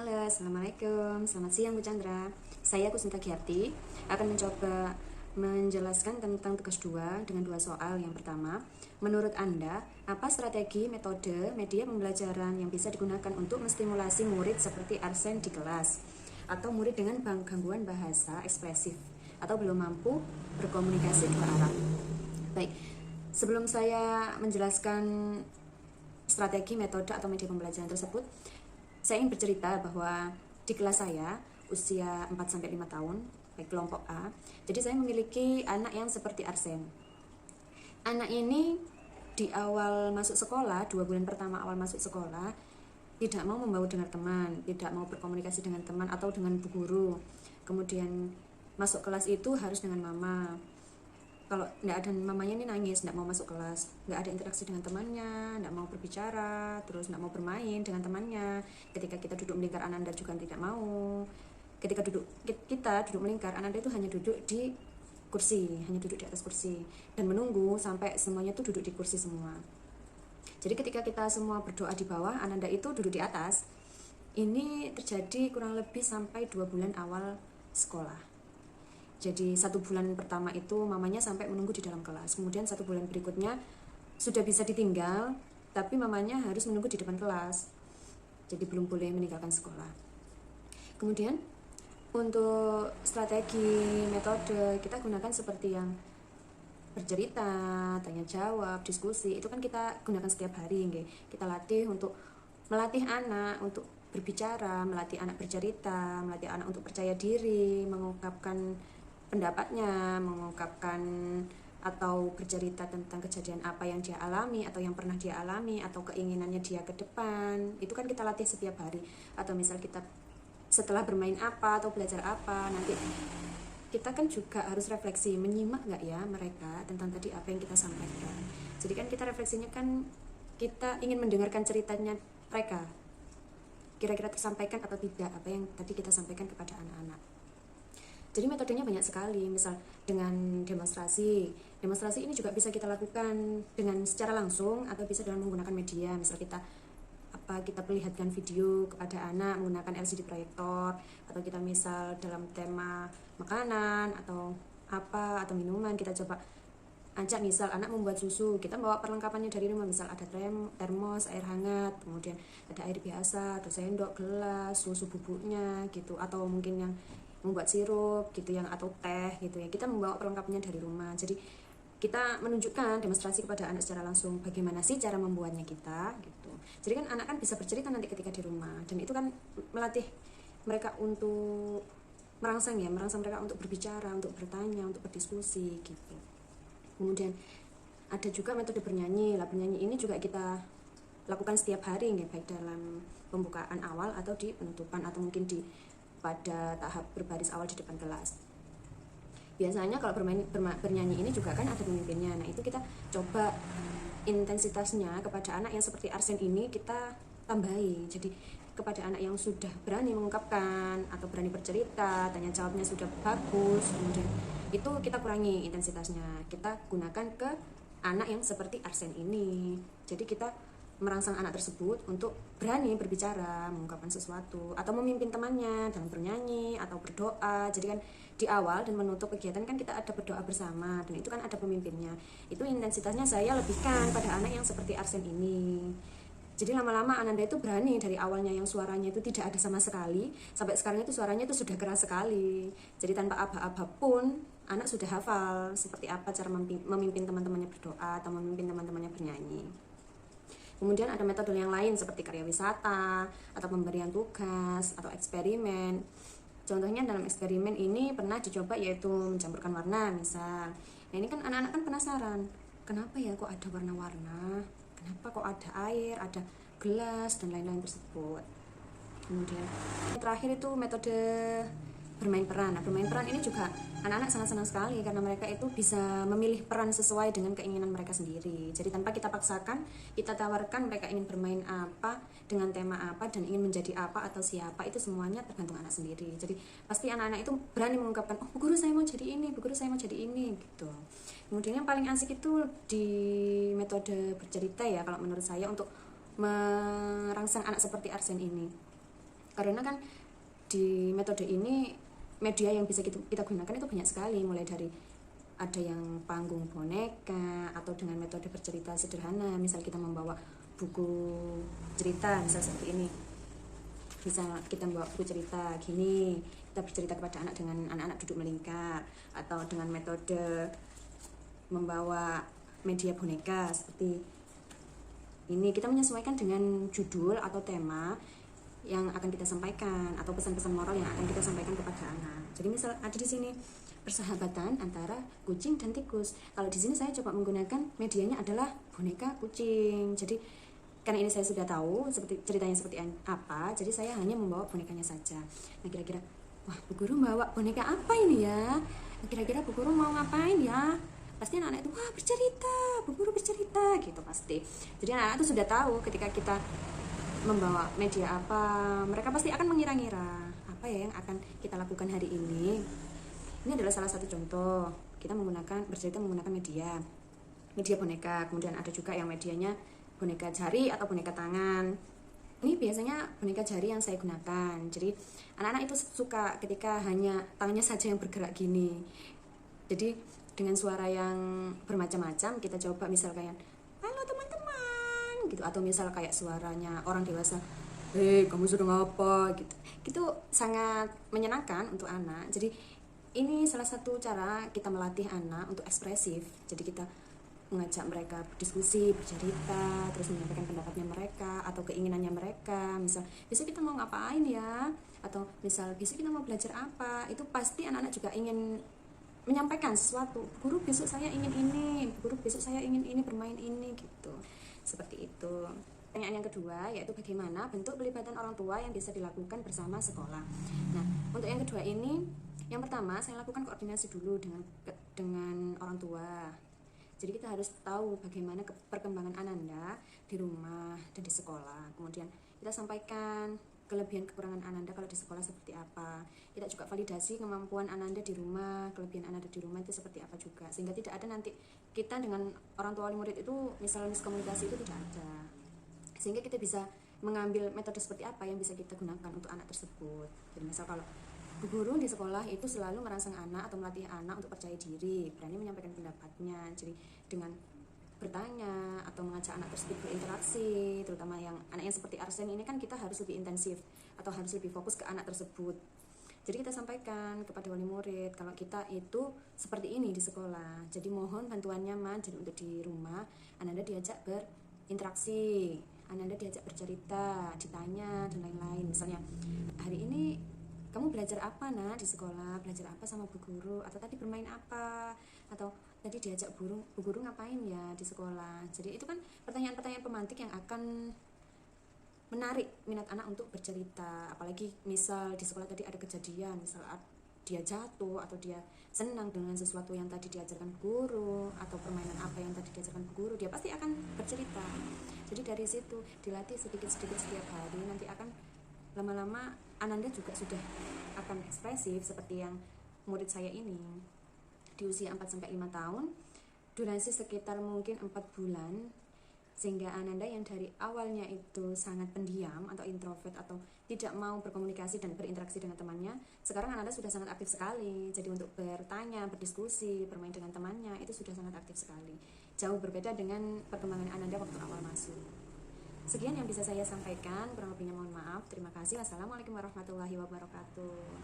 Halo, Assalamualaikum. Selamat siang Bu Chandra. Saya Kusinta Giarti akan mencoba menjelaskan tentang tugas 2 dengan 2 soal. Yang pertama, menurut Anda, apa strategi, metode, media pembelajaran yang bisa digunakan untuk menstimulasi murid seperti Arsen di kelas atau murid dengan gangguan bahasa ekspresif atau belum mampu berkomunikasi dua arah? Baik, sebelum saya menjelaskan strategi, metode, atau media pembelajaran tersebut, saya ingin bercerita bahwa di kelas saya usia 4-5 tahun, baik kelompok A, jadi saya memiliki anak yang seperti Arsen. Anak ini di awal masuk sekolah, 2 bulan pertama awal masuk sekolah, tidak mau membaur dengan teman, tidak mau berkomunikasi dengan teman atau dengan bu guru. Kemudian masuk kelas itu harus dengan mama. Kalau nggak ada mamanya ini nangis, nggak mau masuk kelas, nggak ada interaksi dengan temannya, nggak mau berbicara, terus nggak mau bermain dengan temannya. Ketika kita duduk melingkar, Ananda juga tidak mau. Ketika kita duduk melingkar, Ananda itu hanya duduk di kursi, hanya duduk di atas kursi dan menunggu sampai semuanya tuh duduk di kursi semua. Jadi ketika kita semua berdoa di bawah, Ananda itu duduk di atas. Ini terjadi kurang lebih sampai 2 bulan awal sekolah. Jadi 1 bulan pertama itu mamanya sampai menunggu di dalam kelas. Kemudian 1 bulan berikutnya sudah bisa ditinggal, tapi mamanya harus menunggu di depan kelas. Jadi belum boleh meninggalkan sekolah. Kemudian untuk strategi, metode kita gunakan seperti yang bercerita, tanya jawab, diskusi. Itu kan kita gunakan setiap hari, nggih. Kita latih untuk melatih anak untuk berbicara, melatih anak bercerita, melatih anak untuk percaya diri, mengungkapkan pendapatnya, mengungkapkan atau bercerita tentang kejadian apa yang dia alami atau yang pernah dia alami atau keinginannya dia ke depan. Itu kan kita latih setiap hari. Atau misal kita setelah bermain apa atau belajar apa, nanti kita kan juga harus refleksi, menyimak nggak ya mereka tentang tadi apa yang kita sampaikan. Jadi kan kita refleksinya kan kita ingin mendengarkan ceritanya mereka, kira-kira tersampaikan atau tidak apa yang tadi kita sampaikan kepada anak-anak. Jadi metodenya banyak sekali, misal dengan demonstrasi. Demonstrasi ini juga bisa kita lakukan dengan secara langsung atau bisa dengan menggunakan media. Misal kita perlihatkan video kepada anak menggunakan LCD proyektor, atau kita misal dalam tema makanan atau apa atau minuman, kita coba ajak misal anak membuat susu, kita bawa perlengkapannya dari rumah, misal ada termos, air hangat, kemudian ada air biasa, ada sendok, gelas, susu bubuknya gitu, atau mungkin yang membuat sirup gitu yang atau teh gitu ya. Kita membawa perlengkapannya dari rumah. Jadi kita menunjukkan demonstrasi kepada anak secara langsung bagaimana sih cara membuatnya kita gitu. Jadi kan anak kan bisa bercerita nanti ketika di rumah, dan itu kan melatih mereka untuk merangsang mereka untuk berbicara, untuk bertanya, untuk berdiskusi gitu. Kemudian ada juga metode bernyanyi. Bernyanyi ini juga kita lakukan setiap hari, baik dalam pembukaan awal atau di penutupan atau mungkin pada tahap berbaris awal di depan kelas. Biasanya kalau bernyanyi ini juga kan ada pemimpinnya. Nah, itu kita coba intensitasnya kepada anak yang seperti Arsen ini kita tambahi. Jadi kepada anak yang sudah berani mengungkapkan atau berani bercerita, tanya jawabnya sudah bagus, kemudian itu kita kurangi intensitasnya. Kita gunakan ke anak yang seperti Arsen ini. Jadi kita merangsang anak tersebut untuk berani berbicara, mengungkapkan sesuatu, atau memimpin temannya dalam bernyanyi atau berdoa. Jadi kan di awal dan menutup kegiatan kan kita ada berdoa bersama, dan itu kan ada pemimpinnya. Itu intensitasnya saya lebihkan pada anak yang seperti Arsen ini. Jadi lama-lama Ananda itu berani, dari awalnya yang suaranya itu tidak ada sama sekali, sampai sekarang itu suaranya itu sudah keras sekali. Jadi tanpa aba-aba pun anak sudah hafal seperti apa cara memimpin teman-temannya berdoa atau memimpin teman-temannya bernyanyi. Kemudian ada metode yang lain seperti karya wisata atau pemberian tugas atau eksperimen. Contohnya dalam eksperimen ini pernah dicoba yaitu mencampurkan warna misal. Nah, ini kan anak-anak kan penasaran, kenapa ya kok ada warna-warna, kenapa kok ada air, ada gelas dan lain-lain tersebut. Kemudian terakhir itu metode bermain peran. Nah, bermain peran ini juga anak-anak sangat senang sekali karena mereka itu bisa memilih peran sesuai dengan keinginan mereka sendiri. Jadi tanpa kita paksakan, kita tawarkan mereka ingin bermain apa, dengan tema apa, dan ingin menjadi apa atau siapa, itu semuanya tergantung anak sendiri. Jadi pasti anak-anak itu berani mengungkapkan, oh bu guru saya mau jadi ini, bu guru saya mau jadi ini gitu. Kemudian yang paling asik itu di metode bercerita ya kalau menurut saya, untuk merangsang anak seperti Arsen ini. Karena kan di metode ini media yang bisa kita gunakan itu banyak sekali, mulai dari ada yang panggung boneka atau dengan metode bercerita sederhana, misal kita membawa buku cerita misal seperti ini, bisa kita membawa buku cerita gini, kita bercerita kepada anak dengan anak-anak duduk melingkar, atau dengan metode membawa media boneka seperti ini, kita menyesuaikan dengan judul atau tema yang akan kita sampaikan atau pesan-pesan moral yang akan kita sampaikan kepada anak. Jadi misal ada di sini persahabatan antara kucing dan tikus. Kalau di sini saya coba menggunakan medianya adalah boneka kucing. Jadi karena ini saya sudah tahu seperti ceritanya seperti apa, jadi saya hanya membawa bonekanya saja. Nah kira-kira, wah Bu Guru bawa boneka apa ini ya? Kira-kira Bu Guru mau ngapain ya? Pasti anak-anak itu, wah bercerita, Bu Guru bercerita gitu pasti. Jadi anak-anak itu sudah tahu ketika kita membawa media apa, mereka pasti akan mengira-ngira apa ya yang akan kita lakukan hari ini. Ini adalah salah satu contoh kita bercerita menggunakan media boneka. Kemudian ada juga yang medianya boneka jari atau boneka tangan. Ini biasanya boneka jari yang saya gunakan. Jadi anak-anak itu suka ketika hanya tangannya saja yang bergerak gini. Jadi dengan suara yang bermacam-macam kita coba, misal kayak halo teman-teman gitu, atau misal kayak suaranya orang dewasa, kamu sedang apa gitu. Itu sangat menyenangkan untuk anak. Jadi ini salah satu cara kita melatih anak untuk ekspresif. Jadi kita mengajak mereka berdiskusi, bercerita, terus menyampaikan pendapatnya mereka atau keinginannya mereka. Misal besok kita mau ngapain ya, atau misal besok kita mau belajar apa. Itu pasti anak-anak juga ingin menyampaikan sesuatu. Guru besok saya ingin ini, guru besok saya ingin ini, bermain ini gitu. Seperti itu. Pertanyaan yang kedua yaitu bagaimana bentuk pelibatan orang tua yang bisa dilakukan bersama sekolah. Nah, untuk yang kedua ini, yang pertama saya lakukan koordinasi dulu dengan orang tua. Jadi kita harus tahu bagaimana perkembangan Ananda di rumah dan di sekolah. Kemudian kita sampaikan kelebihan kekurangan Ananda kalau di sekolah seperti apa. Kita juga validasi kemampuan Ananda di rumah, kelebihan Ananda di rumah itu seperti apa juga. Sehingga tidak ada nanti kita dengan orang tua wali murid itu misalnya miskomunikasi itu tidak ada. Sehingga kita bisa mengambil metode seperti apa yang bisa kita gunakan untuk anak tersebut. Jadi misal kalau Bu Guru di sekolah itu selalu merangsang anak atau melatih anak untuk percaya diri, berani menyampaikan pendapatnya. Jadi dengan bertanya atau mengajak anak tersebut berinteraksi, terutama yang anak yang seperti Arsen ini kan kita harus lebih intensif atau harus lebih fokus ke anak tersebut. Jadi kita sampaikan kepada wali murid kalau kita itu seperti ini di sekolah. Jadi mohon bantuannya jadi untuk di rumah Ananda diajak berinteraksi, Ananda diajak bercerita, ditanya dan lain-lain. Misalnya hari ini kamu belajar apa di sekolah, belajar apa sama Bu Guru, atau tadi bermain apa, atau tadi diajak Bu Guru ngapain ya di sekolah. Jadi itu kan pertanyaan-pertanyaan pemantik yang akan menarik minat anak untuk bercerita. Apalagi misal di sekolah tadi ada kejadian, misal dia jatuh atau dia senang dengan sesuatu yang tadi diajarkan guru, atau permainan apa yang tadi diajarkan Bu Guru, dia pasti akan bercerita. Jadi dari situ dilatih sedikit-sedikit setiap hari, nanti akan lama-lama Ananda juga sudah akan ekspresif seperti yang murid saya ini di usia 4-5 tahun, durasi sekitar mungkin 4 bulan, sehingga Ananda yang dari awalnya itu sangat pendiam atau introvert atau tidak mau berkomunikasi dan berinteraksi dengan temannya, sekarang Ananda sudah sangat aktif sekali. Jadi untuk bertanya, berdiskusi, bermain dengan temannya itu sudah sangat aktif sekali. Jauh berbeda dengan perkembangan Ananda waktu awal masuk. Sekian yang bisa saya sampaikan, kurang lebihnya mohon maaf. Terima kasih. Wassalamualaikum warahmatullahi wabarakatuh.